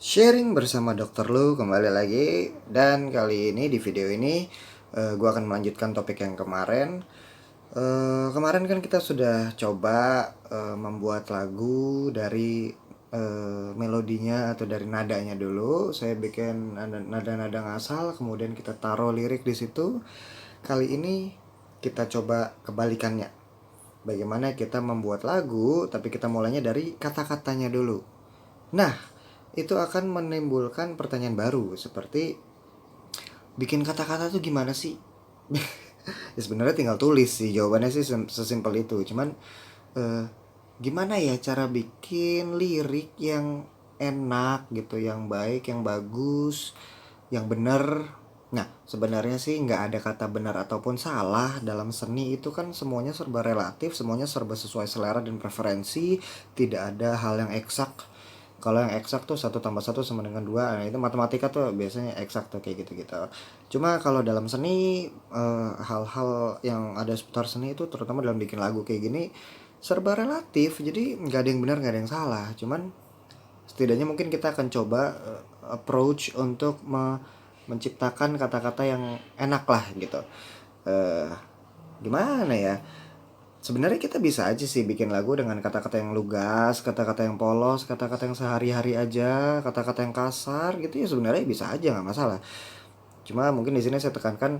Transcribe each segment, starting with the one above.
Sharing bersama Dokter Lu kembali lagi. Dan kali ini di video ini gue akan melanjutkan topik yang kemarin. Kemarin kan kita sudah coba membuat lagu dari melodinya atau dari nadanya dulu. Saya bikin nada-nada ngasal, kemudian kita taruh lirik di situ. Kali ini kita coba kebalikannya. Bagaimana kita membuat lagu, tapi kita mulainya dari kata-katanya dulu. Nah, itu akan menimbulkan pertanyaan baru seperti bikin kata-kata tuh gimana sih? Ya sebenarnya tinggal tulis sih, jawabannya sih sesimpel itu. Cuman eh, gimana ya cara bikin lirik yang enak gitu, yang baik, yang bagus, yang benar. Nah, sebenarnya sih nggak ada kata benar ataupun salah dalam seni, itu kan semuanya serba relatif, semuanya serba sesuai selera dan preferensi, tidak ada hal yang eksak. Kalau yang eksak tuh satu tambah satu sama dengan dua, nah itu matematika tuh biasanya eksak tuh kayak gitu-gitu. Cuma kalau dalam seni, hal-hal yang ada seputar seni itu terutama dalam bikin lagu kayak gini serba relatif, jadi nggak ada yang benar nggak ada yang salah. Cuman setidaknya mungkin kita akan coba approach untuk menciptakan kata-kata yang enak lah gitu. eh Gimana ya, sebenarnya kita bisa aja sih bikin lagu dengan kata-kata yang lugas, kata-kata yang polos, kata-kata yang sehari-hari aja, kata-kata yang kasar gitu ya, sebenarnya bisa aja nggak masalah. Cuma mungkin di sini saya tekankan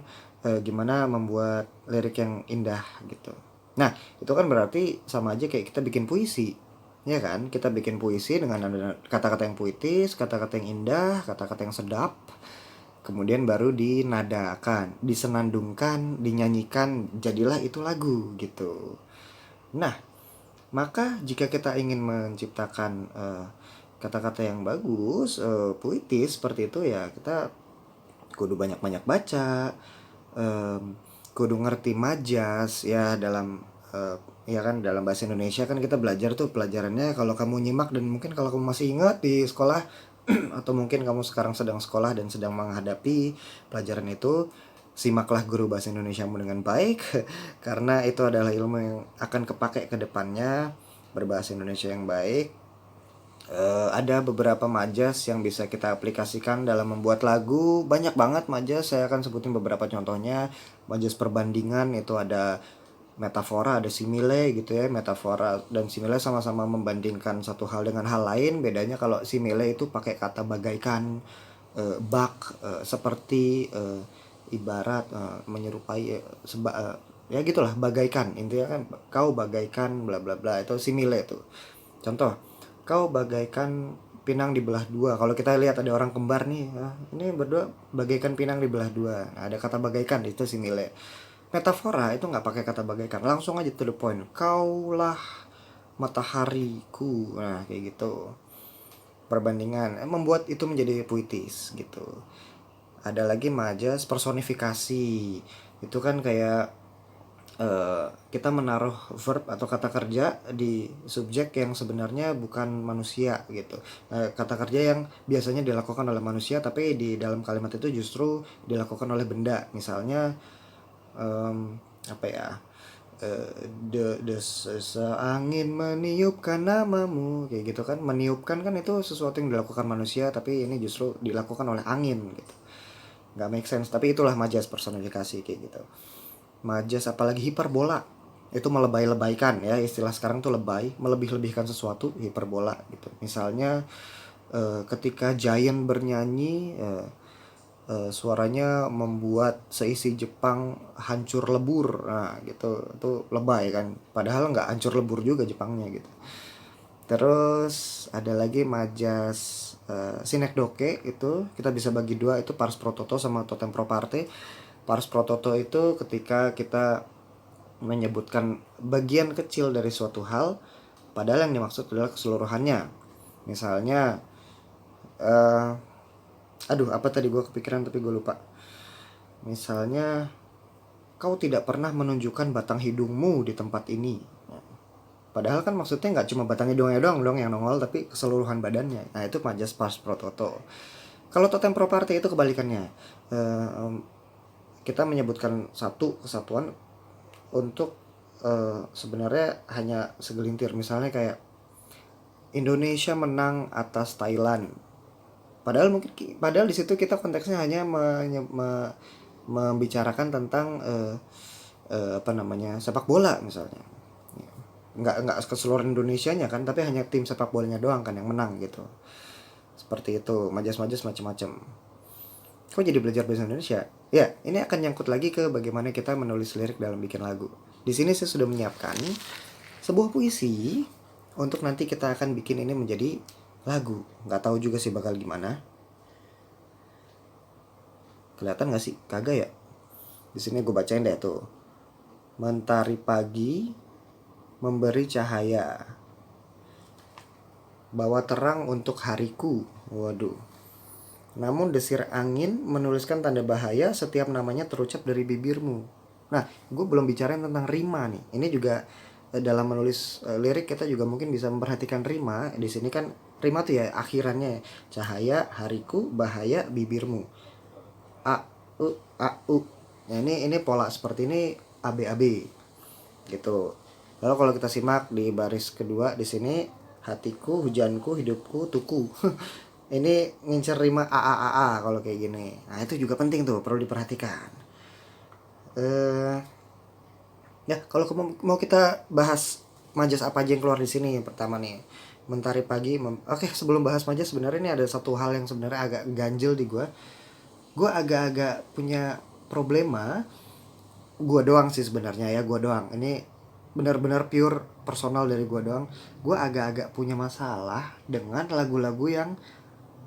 gimana membuat lirik yang indah gitu. Nah, itu kan berarti sama aja kayak kita bikin puisi. Ya kan? Kita bikin puisi dengan ada kata-kata yang puitis, kata-kata yang indah, kata-kata yang sedap. Kemudian baru dinadakan, disenandungkan, dinyanyikan, jadilah itu lagu gitu. Nah, maka jika kita ingin menciptakan kata-kata yang bagus, puitis seperti itu ya, kita kudu banyak-banyak baca, kudu ngerti majas ya dalam ya kan dalam bahasa Indonesia kan kita belajar tuh pelajarannya, kalau kamu nyimak dan mungkin kalau kamu masih ingat di sekolah atau mungkin kamu sekarang sedang sekolah dan sedang menghadapi pelajaran itu, simaklah guru bahasa Indonesiamu dengan baik karena itu adalah ilmu yang akan kepake ke depannya. Berbahasa Indonesia yang baik, ada beberapa majas yang bisa kita aplikasikan dalam membuat lagu. Banyak banget majas, saya akan sebutin beberapa contohnya. Majas perbandingan itu ada metafora, ada simile gitu ya. Metafora dan simile sama-sama membandingkan satu hal dengan hal lain. Bedanya kalau simile itu pakai kata bagaikan, bak, seperti, ibarat, menyerupai, ya gitulah, bagaikan. Intinya kan kau bagaikan bla bla bla, itu simile itu. Contoh, kau bagaikan pinang dibelah dua. Kalau kita lihat ada orang kembar nih, ini berdua bagaikan pinang dibelah dua. Nah, ada kata bagaikan itu simile. Metafora itu nggak pakai kata bagaikan, langsung aja to the point. Kaulah matahariku. Nah, kayak gitu. Perbandingan membuat itu menjadi puitis gitu. Ada lagi majas personifikasi. Itu kan kayak kita menaruh verb atau kata kerja di subjek yang sebenarnya bukan manusia gitu. Kata kerja yang biasanya dilakukan oleh manusia tapi di dalam kalimat itu justru dilakukan oleh benda. Misalnya apa ya? Angin meniupkan namamu kayak gitu kan. Meniupkan kan itu sesuatu yang dilakukan manusia tapi ini justru dilakukan oleh angin gitu. Nggak make sense, tapi itulah majas personifikasi kayak gitu. Majas apalagi hiperbola, itu melebay-lebaykan ya, istilah sekarang tuh lebay, melebih-lebihkan sesuatu, hiperbola gitu. Misalnya ketika Giant bernyanyi, suaranya membuat seisi Jepang hancur lebur, nah gitu, itu lebay kan, padahal nggak hancur lebur juga Jepangnya gitu. Terus ada lagi majas sinekdoke, itu kita bisa bagi dua, itu pars pro toto sama totem pro parte. Pars pro toto itu ketika kita menyebutkan bagian kecil dari suatu hal padahal yang dimaksud adalah keseluruhannya. Misalnya aduh apa tadi, gue kepikiran tapi gue lupa. Misalnya, kau tidak pernah menunjukkan batang hidungmu di tempat ini. Padahal kan maksudnya nggak cuma batang hidungnya doang dong yang nongol, tapi keseluruhan badannya. Nah itu majas pars pro toto. Kalau totem properti itu kebalikannya. Kita menyebutkan satu kesatuan untuk sebenarnya hanya segelintir. Misalnya kayak Indonesia menang atas Thailand. Padahal di situ kita konteksnya hanya membicarakan tentang apa namanya, sepak bola misalnya. Nggak ke seluruh Indonesianya kan, tapi hanya tim sepak bolanya doang kan yang menang gitu. Seperti itu, majas-majas macam-macam. Kok jadi belajar bahasa Indonesia? Ya, ini akan nyangkut lagi ke bagaimana kita menulis lirik dalam bikin lagu. Di sini saya sudah menyiapkan sebuah puisi untuk nanti kita akan bikin ini menjadi lagu. Nggak tahu juga sih bakal gimana. Kelihatan nggak sih? Kagak ya? Di sini gue bacain deh tuh. Mentari pagi memberi cahaya, bawa terang untuk hariku. Waduh. Namun desir angin menuliskan tanda bahaya setiap namanya terucap dari bibirmu. Nah, gue belum bicarain tentang rima nih. Ini juga dalam menulis lirik kita juga mungkin bisa memperhatikan rima. Di sini kan rima tuh ya akhirannya cahaya, hariku, bahaya, bibirmu. A u a u. Nah, ini pola seperti ini ABAB gitu. Lalu kalau kita simak di baris kedua di sini hatiku, hujanku, hidupku, tuku. Ini ngincer rima a kalau kayak gini. Nah, itu juga penting tuh, perlu diperhatikan. Ya, kalau mau kita bahas majas apa aja yang keluar di sini yang pertama nih. Mentari pagi. Oke, sebelum bahas majas sebenarnya ini ada satu hal yang sebenarnya agak ganjil di gua. Gua agak-agak punya problema. Gua doang sih sebenarnya ya, gua doang. Ini benar-benar pure personal dari gua doang. Gua agak-agak punya masalah dengan lagu-lagu yang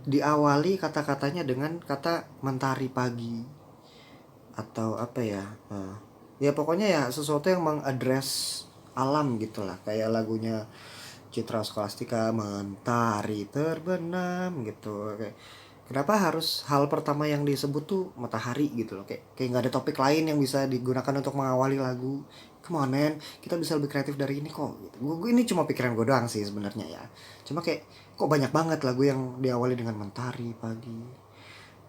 diawali kata-katanya dengan kata mentari pagi atau apa ya, ya pokoknya ya sesuatu yang mengadres alam gitulah, kayak lagunya Citra Scholastika mentari terbenam gitu. Kayak kenapa harus hal pertama yang disebut tuh matahari gitu loh, kayak nggak ada topik lain yang bisa digunakan untuk mengawali lagu. Come on man, kita bisa lebih kreatif dari ini kok gitu. Gue ini cuma pikiran gue doang sih sebenarnya ya, cuma kayak kok banyak banget lagu yang diawali dengan mentari pagi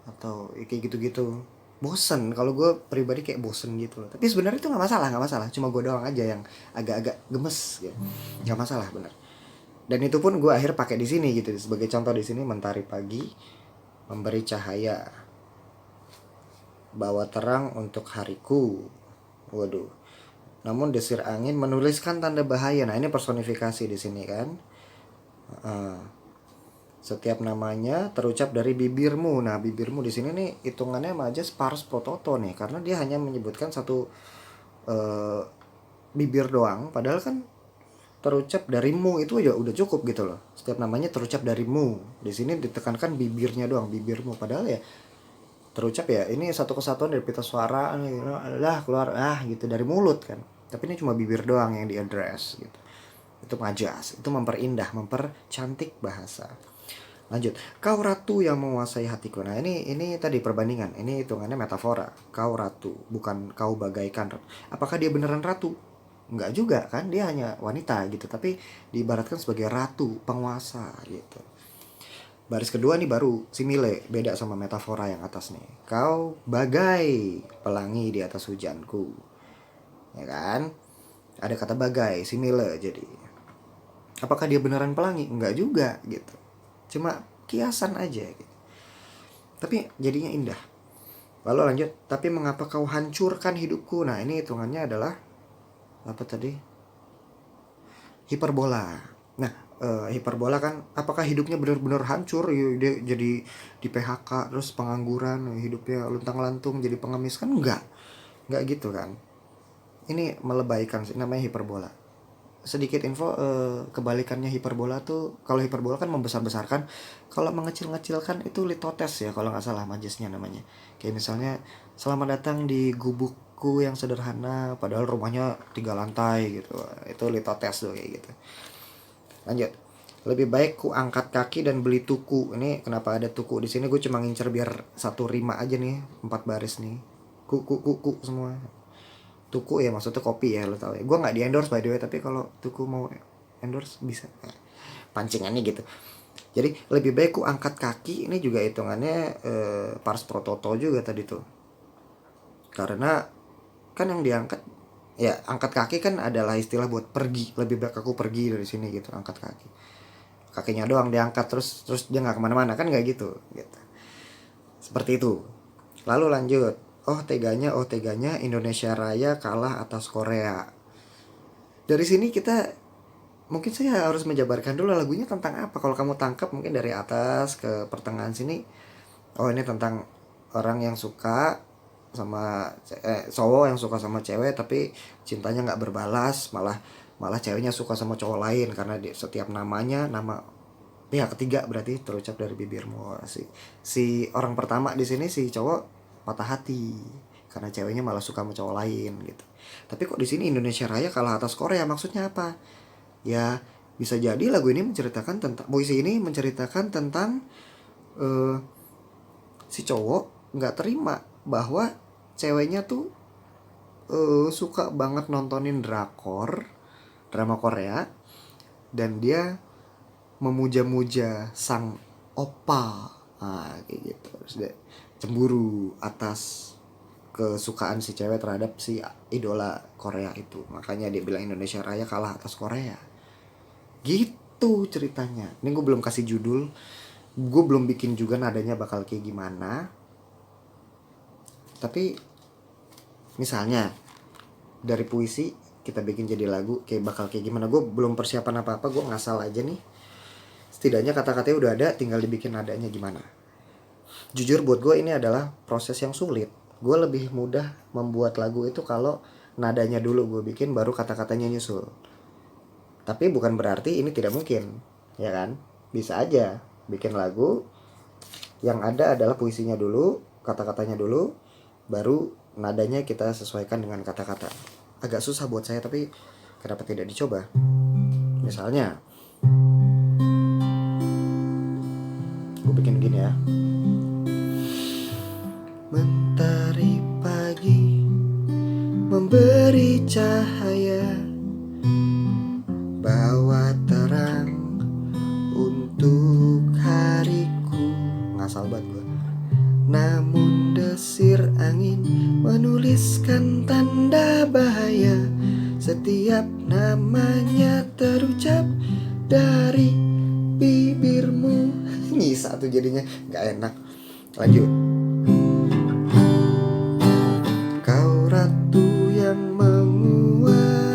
atau ya kayak gitu-gitu. Bosen, kalau gue pribadi kayak bosen gitu loh, tapi sebenarnya itu nggak masalah, cuma gue doang aja yang agak-agak gemes gitu. Nggak masalah bener. Dan itu pun gue akhir pakai di sini gitu sebagai contoh. Di sini mentari pagi memberi cahaya, bawa terang untuk hariku. Waduh. Namun desir angin menuliskan tanda bahaya. Nah, ini personifikasi di sini kan. Setiap namanya terucap dari bibirmu. Nah, bibirmu di sini nih hitungannya aja sparse prototo nih, karena dia hanya menyebutkan satu eh, bibir doang. Padahal kan terucap dari mu itu aja udah cukup gitu loh. Setiap namanya terucap dari mu. Di sini ditekankan bibirnya doang, bibirmu. Padahal ya terucap ya ini satu kesatuan dari pita suara lah keluar gitu dari mulut kan. Tapi ini cuma bibir doang yang diadres gitu. Itu majas, itu memperindah, mempercantik bahasa. Lanjut, kau ratu yang menguasai hatiku. Nah, ini tadi perbandingan. Ini hitungannya metafora. Kau ratu, bukan kau bagaikan. Apakah dia beneran ratu? Enggak juga kan, dia hanya wanita gitu, tapi diibaratkan sebagai ratu, penguasa gitu. Baris kedua nih baru simile, beda sama metafora yang atas nih. Kau bagai pelangi di atas hujanku. Ya kan? Ada kata bagai, simile jadi. Apakah dia beneran pelangi? Enggak juga gitu. Cuma kiasan aja gitu. Tapi jadinya indah. Lalu lanjut, tapi mengapa kau hancurkan hidupku? Nah, ini hitungannya adalah apa tadi? Hiperbola. Nah, hiperbola kan apakah hidupnya benar-benar hancur, dia jadi di PHK terus pengangguran, hidupnya luntang-lantung jadi pengemis, kan enggak gitu kan. Ini melebaikan sih, namanya hiperbola. Sedikit info, kebalikannya hiperbola tuh, kalau hiperbola kan membesar-besarkan, kalau mengecil-ngecilkan itu litotes ya kalau nggak salah majasnya namanya. Kayak misalnya selamat datang di gubukku yang sederhana padahal rumahnya 3 lantai gitu, itu litotes tuh kayak gitu. Lanjut, lebih baik ku angkat kaki dan beli tuku. Ini kenapa ada tuku di sini, gue cuma ngincer biar satu rima aja nih, 4 baris nih, ku semua. Tuku ya maksudnya kopi ya, lo tau ya, gue nggak di endorse by the way, tapi kalau Tuku mau endorse bisa. Pancingannya gitu. Jadi lebih baik ku angkat kaki, ini juga hitungannya pars pro toto juga tadi tuh, karena kan yang diangkat ya, angkat kaki kan adalah istilah buat pergi. Lebih baik aku pergi dari sini gitu, angkat kaki. kakinya doang diangkat terus dia nggak kemana-mana, kan nggak gitu. Seperti itu. Lalu lanjut, oh teganya Indonesia Raya kalah atas Korea. Dari sini kita, mungkin saya harus menjabarkan dulu lagunya tentang apa. Kalau kamu tangkap mungkin dari atas ke pertengahan sini, oh ini tentang orang yang suka sama cowok yang suka sama cewek tapi cintanya nggak berbalas, malah malah ceweknya suka sama cowok lain karena setiap namanya nama pihak ketiga berarti terucap dari bibirmu. Si orang pertama di sini, si cowok patah hati karena ceweknya malah suka sama cowok lain gitu. Tapi kok di sini Indonesia Raya kalah atas Korea, maksudnya apa? Ya bisa jadi lagu ini menceritakan tentang, puisi ini menceritakan tentang si cowok nggak terima bahwa ceweknya tuh suka banget nontonin drama Korea, dan dia memuja-muja sang opa, kayak gitu. Terus dia cemburu atas kesukaan si cewek terhadap si idola Korea itu, makanya dia bilang Indonesia Raya kalah atas Korea. Gitu ceritanya. Ini gue belum kasih judul, gue belum bikin juga nadanya bakal kayak gimana. Tapi misalnya dari puisi kita bikin jadi lagu kayak bakal kayak gimana, gue belum persiapan apa-apa, gue ngasal aja nih. Setidaknya kata-katanya udah ada, tinggal dibikin nadanya gimana. Jujur buat gue ini adalah proses yang sulit. Gue lebih mudah membuat lagu itu kalau nadanya dulu gue bikin baru kata-katanya nyusul. Tapi bukan berarti ini tidak mungkin, ya kan? Bisa aja bikin lagu yang ada adalah puisinya dulu, kata-katanya dulu, baru nadanya kita sesuaikan dengan kata-kata. Agak susah buat saya, tapi kenapa tidak dicoba? Misalnya gue bikin gini ya. Mentari pagi memberi cahaya, bawa terang untuk hariku. Ngasal banget gue. Namun desir angin menuliskan tanda bahaya, setiap namanya terucap dari bibirmu. Nyisa tuh jadinya gak enak. Lanjut. Kau ratu yang menguasai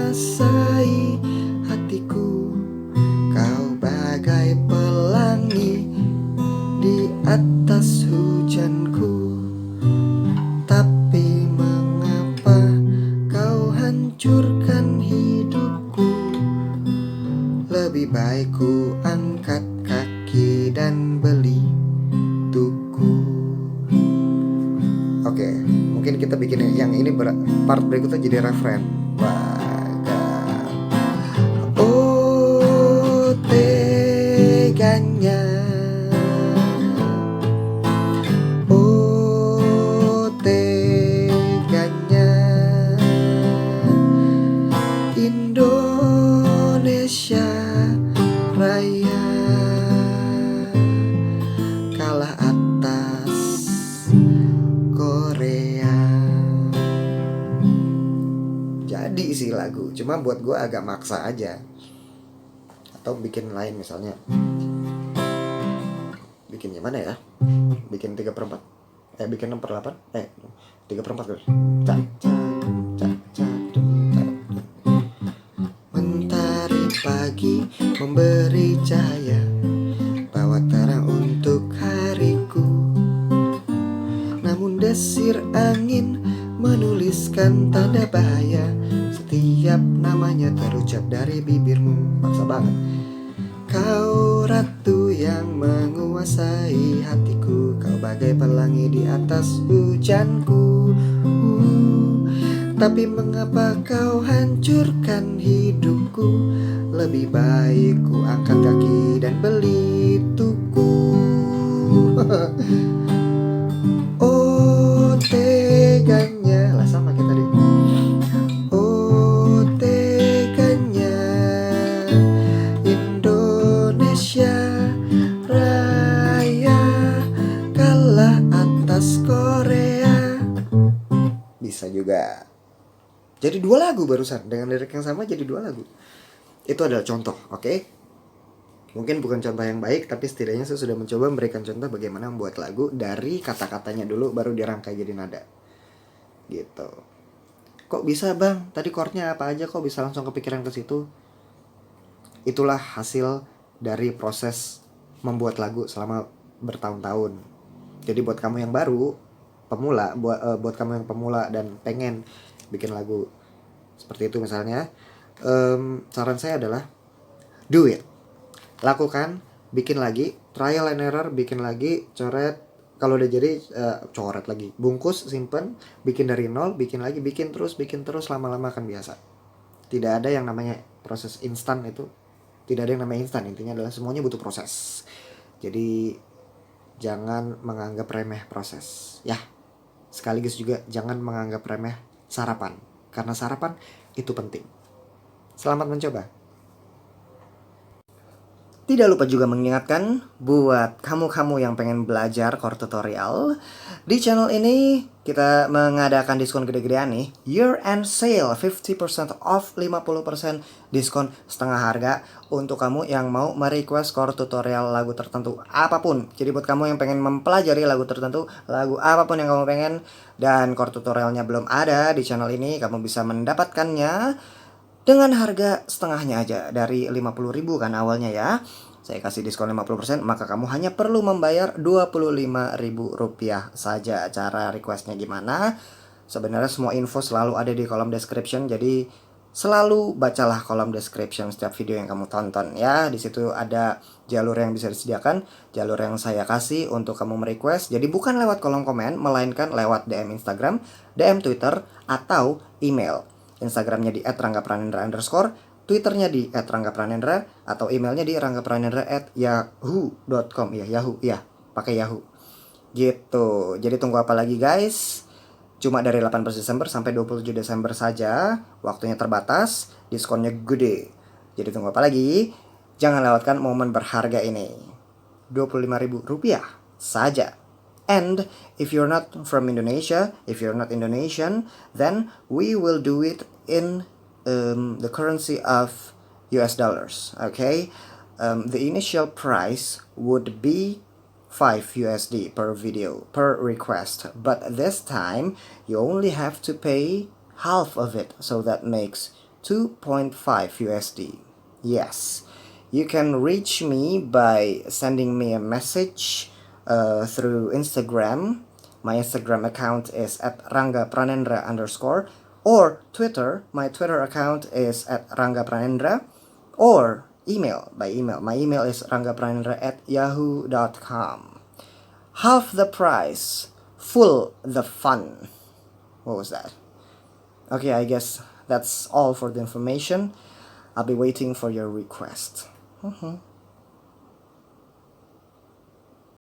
hatiku, kau bagai pelangi di atas hujanku. Tapi mengapa kau hancurkan hidupku? Lebih baik ku angkat kaki dan beli tuku. Oke, mungkin kita bikin yang ini part berikutnya jadi referen. Oh teganya, oh teganya Indonesia Raya kalah atas Korea. Jadi isi lagu, cuma buat gue agak maksa aja. Atau bikin lain, misalnya bikin gimana ya, bikin 3/4, bikin 6/8, 3/4 gue. Mentari pagi memberi cahaya, bawa terang untuk hariku. Namun desir angin menuliskan tanda bahaya, setiap namanya terucap dari bibirmu. Maksa banget. Kau ratu yang menguasai hatiku, kau bagai pelangi di atas hujanku. Tapi mengapa kau hancurkan hidupku? Lebih baik ku angkat kaki dan beli tuku. Oh teganya, lah sama kayak tadi. Oh teganya Indonesia Raya kalah atas Korea. Bisa juga. Jadi 2 lagu barusan dengan lirik yang sama, jadi 2 lagu. Itu adalah contoh, oke? Mungkin bukan contoh yang baik, tapi setidaknya saya sudah mencoba memberikan contoh bagaimana membuat lagu dari kata-katanya dulu baru dirangkai jadi nada. Gitu. Kok bisa bang? Tadi chordnya apa aja kok bisa langsung kepikiran ke situ? Itulah hasil dari proses membuat lagu selama bertahun-tahun. Jadi buat kamu yang baru, pemula, buat kamu yang pemula dan pengen bikin lagu seperti itu misalnya, saran saya adalah do it. Lakukan, bikin lagi, trial and error, bikin lagi, coret. Kalau udah jadi coret lagi, bungkus, simpen, bikin dari nol, bikin lagi, bikin terus, lama-lama akan biasa. Tidak ada yang namanya proses instan itu. Tidak ada yang namanya instan, intinya adalah semuanya butuh proses. Jadi jangan menganggap remeh proses. Ya, sekaligus juga jangan menganggap remeh sarapan. Karena sarapan itu penting. Selamat mencoba. Tidak lupa juga mengingatkan buat kamu-kamu yang pengen belajar core tutorial, di channel ini kita mengadakan diskon gede-gedean nih. Year end sale 50% off, 50% diskon setengah harga untuk kamu yang mau merequest core tutorial lagu tertentu apapun. Jadi buat kamu yang pengen mempelajari lagu tertentu, lagu apapun yang kamu pengen dan core tutorialnya belum ada di channel ini, kamu bisa mendapatkannya dengan harga setengahnya aja dari 50.000 kan awalnya ya. Saya kasih diskon 50%, maka kamu hanya perlu membayar Rp25.000 saja. Cara requestnya gimana? Sebenarnya semua info selalu ada di kolom description, jadi selalu bacalah kolom description setiap video yang kamu tonton ya. Di situ ada jalur yang bisa disediakan, jalur yang saya kasih untuk kamu merequest. Jadi bukan lewat kolom komen, melainkan lewat DM Instagram, DM Twitter, atau email. Instagramnya di @ranggapranendra_, Twitternya di @ranggapranendra, atau emailnya di ranggapranendra@yahoo.com. Ya, Yahoo, ya, pakai Yahoo. Gitu. Jadi tunggu apa lagi guys? Cuma dari 18 Desember sampai 27 Desember saja. Waktunya terbatas, diskonnya gede. Jadi tunggu apa lagi? Jangan lewatkan momen berharga ini. Rp25.000 saja. And if you're not from Indonesia, if you're not Indonesian, then we will do it in the currency of US dollars. Okay, the initial price would be 5 USD per video per request, but this time you only have to pay half of it, so that makes 2.5 USD. Yes, you can reach me by sending me a message through Instagram. My Instagram account is @ranggapranendra_, or Twitter. My Twitter account is @ranggapranendra, or email, by email. My email is ranggapranendra@yahoo.com. Half the price, full the fun. What was that? Okay, I guess that's all for the information. I'll be waiting for your request.